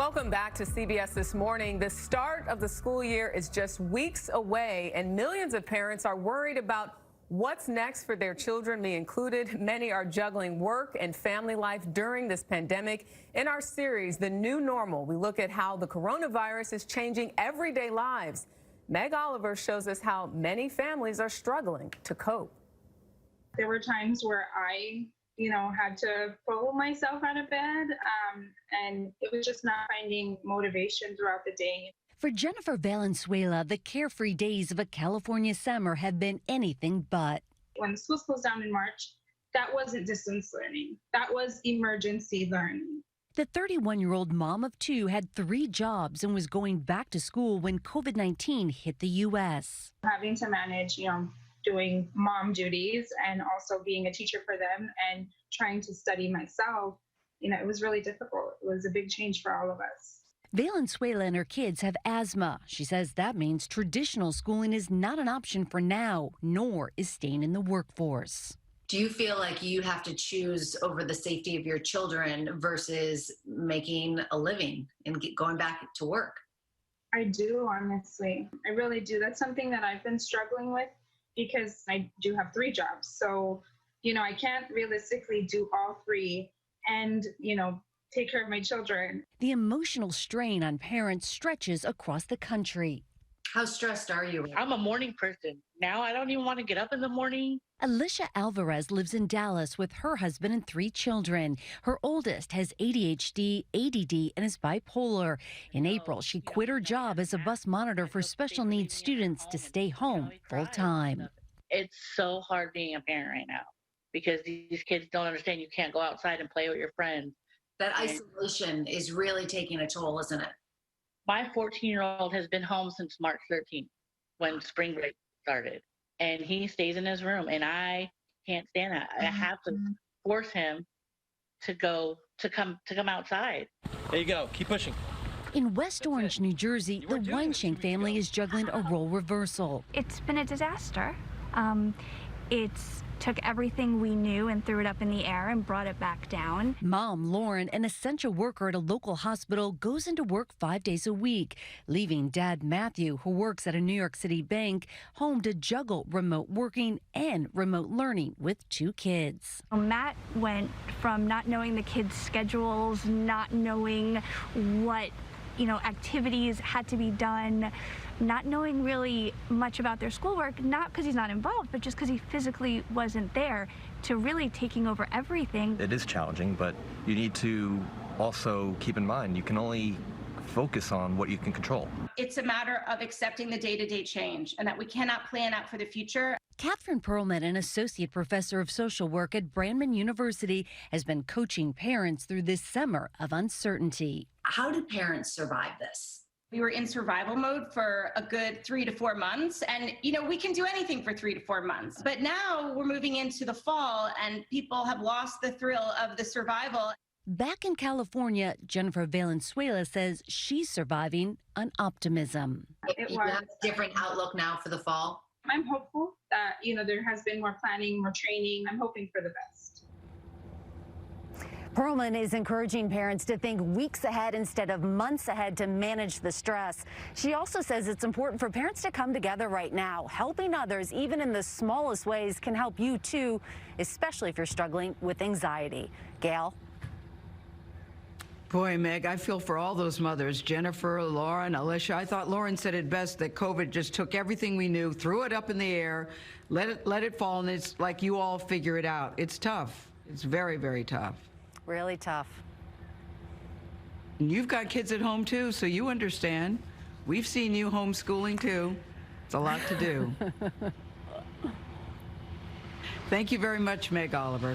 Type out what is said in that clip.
Welcome back to CBS This Morning. The start of the school year is just weeks away, and millions of parents are worried about what's next for their children, me included. Many are juggling work and family life during this pandemic. In our series, The New Normal, we look at how the coronavirus is changing everyday lives. Meg Oliver shows us how many families are struggling to cope. There were times where I had to pull myself out of bed, and it was just not finding motivation throughout the day. For Jennifer Valenzuela, the carefree days of a California summer have been anything but. When the school closed down in March, that wasn't distance learning. That was emergency learning. The 31-year-old mom of two had 3 jobs and was going back to school when COVID-19 hit the U.S. Having to manage, doing mom duties and also being a teacher for them and trying to study myself, it was really difficult. It was a big change for all of us. Valenzuela and her kids have asthma. She says that means traditional schooling is not an option for now, nor is staying in the workforce. Do you feel like you have to choose over the safety of your children versus making a living and going back to work? I do, honestly. I really do. That's something that I've been struggling with because I do have 3 jobs. So, I can't realistically do all 3 and, take care of my children. The emotional strain on parents stretches across the country. How stressed are you? I'm a morning person. Now I don't even want to get up in the morning. Alicia Alvarez lives in Dallas with her husband and 3 children. Her oldest has ADHD, ADD, and is bipolar. In April, she quit her job as a bus monitor for special needs students to stay home full time. It's so hard being a parent right now because these kids don't understand you can't go outside and play with your friends. That isolation is really taking a toll, isn't it? My 14-year-old has been home since March 13th when spring break started. And he stays in his room, and I can't stand that. I have to force him to come outside. There you go. Keep pushing. In West Orange, New Jersey, the Weinshank family is juggling a role reversal. It's been a disaster. It's took everything we knew and threw it up in the air and brought it back down. Mom Lauren, an essential worker at a local hospital, goes into work 5 days a week, leaving Dad Matthew, who works at a New York City bank, home to juggle remote working and remote learning with 2 kids. Matt went from not knowing the kids' schedules, not knowing what activities had to be done, not knowing really much about their schoolwork, not because he's not involved, but just because he physically wasn't there, to really taking over everything. It is challenging, but you need to also keep in mind you can only focus on what you can control. It's a matter of accepting the day-to-day change and that we cannot plan out for the future. Catherine Perlman, an associate professor of social work at Brandman University, has been coaching parents through this summer of uncertainty. How do parents survive this? We were in survival mode for a good 3 to 4 months, and we can do anything for 3 to 4 months. But now we're moving into the fall, and people have lost the thrill of the survival. Back in California, Jennifer Valenzuela says she's surviving on optimism. You have a different outlook now for the fall? I'm hopeful that, there has been more planning, more training. I'm hoping for the best. Perlman is encouraging parents to think weeks ahead instead of months ahead to manage the stress. She also says it's important for parents to come together right now. Helping others, even in the smallest ways, can help you too, especially if you're struggling with anxiety. Gail? Boy, Meg, I feel for all those mothers, Jennifer, Lauren, Alicia. I thought Lauren said it best, that COVID just took everything we knew, threw it up in the air, let it fall, and it's like you all figure it out. It's tough. It's very, very tough. Really tough. And you've got kids at home, too, so you understand. We've seen you homeschooling, too. It's a lot to do. Thank you very much, Meg Oliver.